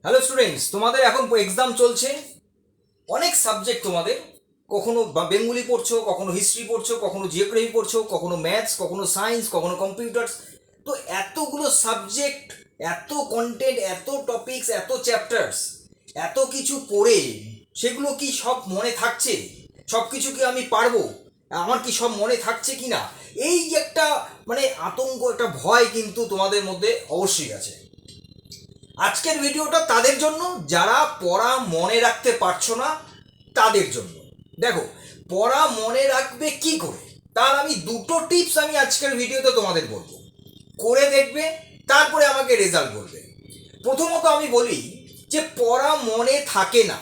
Hello students, তোমাদের এখন exam চলছে। অনেক সাবজেক্ট তোমাদের, কখনো বেঙ্গলি পড়ছো, কখনো হিস্ট্রি পড়ছো, কখনো জিওগ্রাফি পড়ছো, কখনো ম্যাথস, কখনো সায়েন্স, কখনো কম্পিউটার্স। তো এতগুলো সাবজেক্ট, এত কন্টেন্ট, এত টপিকস, এত চ্যাপ্টার্স, এত কিছু পড়ে সেগুলো কি সব মনে থাকছে? সব কিছু কি আমি পারবো? আমার কি সব মনে থাকছে কি না, এই যে একটা আতঙ্ক, একটা ভয় কিন্তু তোমাদের মধ্যে অবশ্যই আছে। আজকের ভিডিওটা তাদের জন্য যারা পড়া মনে রাখতে পারছো না, তাদের জন্য। দেখো, পড়া মনে রাখবে কি করে, তার আমি দুটো টিপস আমি আজকের ভিডিওতে তোমাদের বলবো। করে দেখবে, তারপরে আমাকে রেজাল্ট বলবে। প্রথমত আমি বলি যে পড়া মনে থাকে না,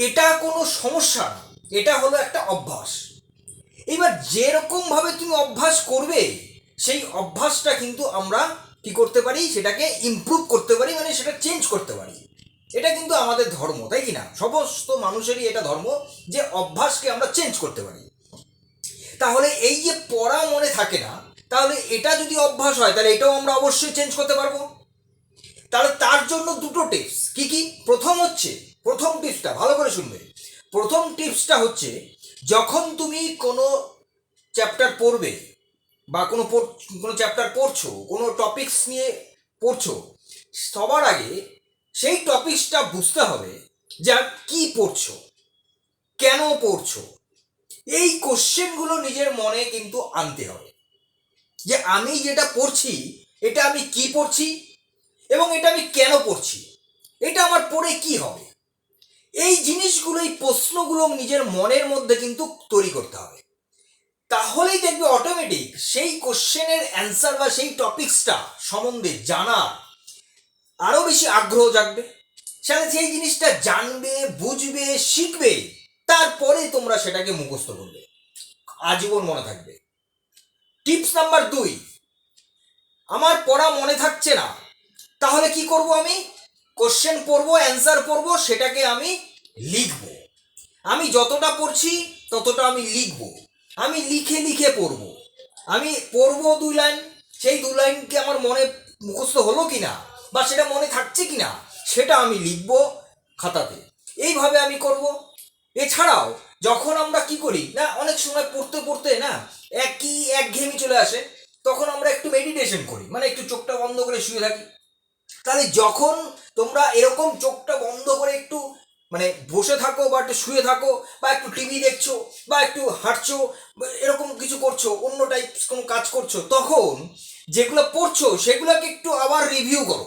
এটা কোনো সমস্যা না, এটা হলো একটা অভ্যাস। এবার যেরকম ভাবে তুমি অভ্যাস করবে, সেই অভ্যাসটা কিন্তু আমরা কি করতে পারি, সেটাকে ইমপ্রুভ করতে পারি, সেটা চেঞ্জ করতে পারি। এটা কিন্তু আমাদের ধর্ম, তাই কি না? সমস্ত মানুষেরই এটা ধর্ম যে অভ্যাসকে আমরা চেঞ্জ করতে পারি। তাহলে এই যে পড়া মনে থাকে না, তাহলে এটা যদি অভ্যাস হয়, তাহলে এটাও আমরা অবশ্যই চেঞ্জ করতে পারবো। তাহলে তার জন্য দুটো টিপস। কি কি? প্রথম টিপসটা ভালো করে শুনবে। প্রথম টিপসটা হচ্ছে, যখন তুমি কোনো চ্যাপ্টার পড়বে বা কোনো চ্যাপ্টার পড়ছো, কোনো টপিকস নিয়ে পড়ছো, সবার আগে সেই টপিকসটা বুঝতে হবে যে কি পড়ছো, কেন পড়ছো। এই কোশ্চেনগুলো নিজের মনে কিন্তু আনতে হবে যে আমি যেটা পড়ছি, এটা আমি কি পড়ছি এবং এটা আমি কেন পড়ছি, এটা আমার পড়ে কি হবে। এই জিনিসগুলো, এই প্রশ্নগুলো নিজের মনের মধ্যে কিন্তু তৈরি করতে হবে। তাহলেই দেখবে অটোমেটিক সেই কোশ্চেনের অ্যান্সার বা সেই টপিকসটা সম্বন্ধে জানা আরো বেশি আগ্রহ জাগবে। সেটা সেই জিনিসটা জানবে, বুঝবে, শিখবে, তারপরে তোমরা সেটাকে মুখস্থ করবে, আজীবন মনে থাকবে। টিপস নাম্বার 2, আমার পড়া মনে থাকছে না, তাহলে কি করব? আমি কোশ্চেন পড়বো, অ্যান্সার পড়বো, সেটাকে আমি লিখবো। আমি যতটা পড়ছি ততটা আমি লিখবো। আমি লিখে লিখে পড়বো। আমি পড়বো 2 লাইন, সেই 2 লাইনকে আমার মনে মুখস্থ হলো কিনা বা সেটা মনে থাকছে কিনা, সেটা আমি লিখবো খাতাতে। এইভাবে আমি করব। এছাড়াও যখন আমরা কি করি না, অনেক সময় পড়তে পড়তে না একঘেয়েমি চলে আসে, তখন আমরা একটু মেডিটেশন করি, একটু চোখটা বন্ধ করে শুয়ে থাকি। তাহলে যখন তোমরা এরকম চোখটা বন্ধ করে একটু বসে থাকো বা একটু শুয়ে থাকো বা একটু টিভি দেখছো বা একটু হাঁটছো বা এরকম কিছু করছো, অন্য টাইপ কোনো কাজ করছো, তখন যেগুলো পড়ছো সেগুলোকে একটু আবার রিভিউ করো।